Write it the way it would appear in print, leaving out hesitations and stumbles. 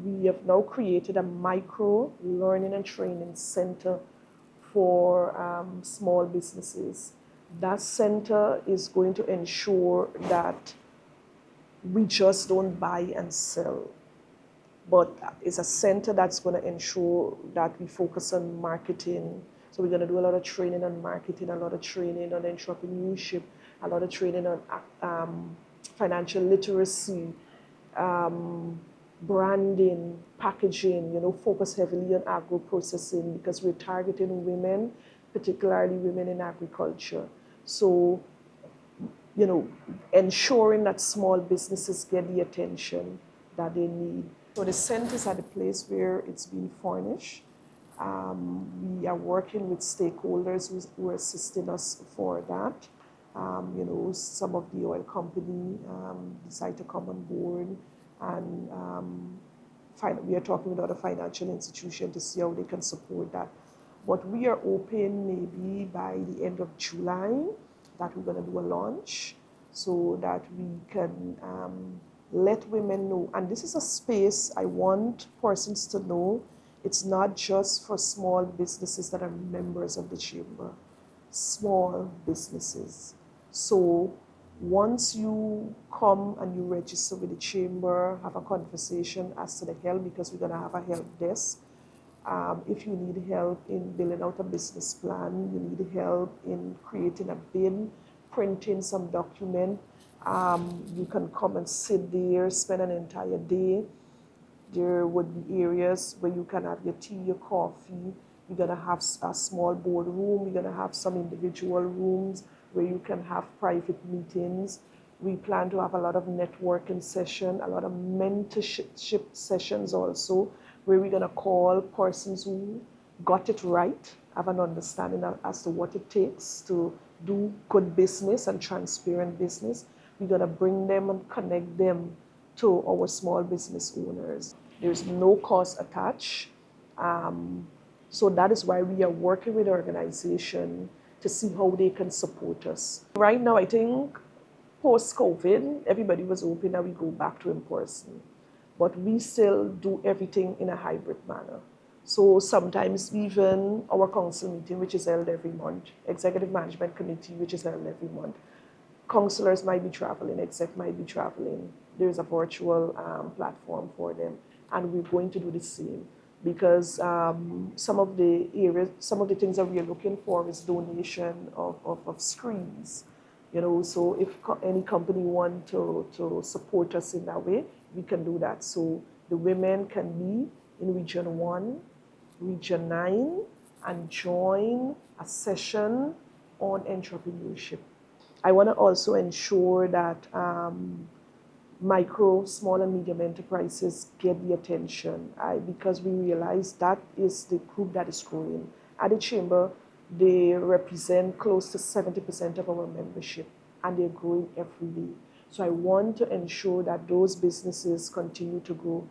we have now created a micro learning and training center for small businesses. That center is going to ensure that we just don't buy and sell, but it's a center that's going to ensure that we focus on marketing. So we're going to do a lot of training on marketing, a lot of training on entrepreneurship, a lot of training on financial literacy, branding, packaging, focus heavily on agro-processing because we're targeting women, particularly women in agriculture. So, ensuring that small businesses get the attention that they need. So the centers are the place where it's being furnished. We are working with stakeholders who are assisting us for that. Some of the oil company decide to come on board, and we are talking with other financial institutions to see how they can support that. But we are open maybe by the end of July that we're going to do a launch so that we can let women know. And this is a space I want persons to know. It's not just for small businesses that are members of the chamber, small businesses. So once you come and you register with the chamber, have a conversation as to the help, because we're going to have a help desk. If you need help in building out a business plan, you need help in creating a bid, printing some document, you can come and sit there, spend an entire day. There would be areas where you can have your tea, your coffee. You're going to have a small boardroom. You're going to have some individual rooms where you can have private meetings. We plan to have a lot of networking sessions, a lot of mentorship sessions also, where we're going to call persons who got it right, have an understanding as to what it takes to do good business and transparent business. We're going to bring them and connect them to our small business owners. There's no cost attached. So that is why we are working with the organization to see how they can support us. Right now, I think post-COVID, everybody was hoping that we go back to in person, but we still do everything in a hybrid manner. So sometimes even our council meeting, which is held every month, executive management committee, which is held every month, councillors might be traveling, exec might be traveling. There's a virtual platform for them, and we're going to do the same because some of the things that we are looking for is donation of screens. So if any company want to support us in that way, we can do that. So the women can be in Region 1, Region 9, and join a session on entrepreneurship. I want to also ensure that micro, small, and medium enterprises get the attention because we realize that is the group that is growing. At the chamber, they represent close to 70% of our membership, and they're growing every day. So I want to ensure that those businesses continue to grow.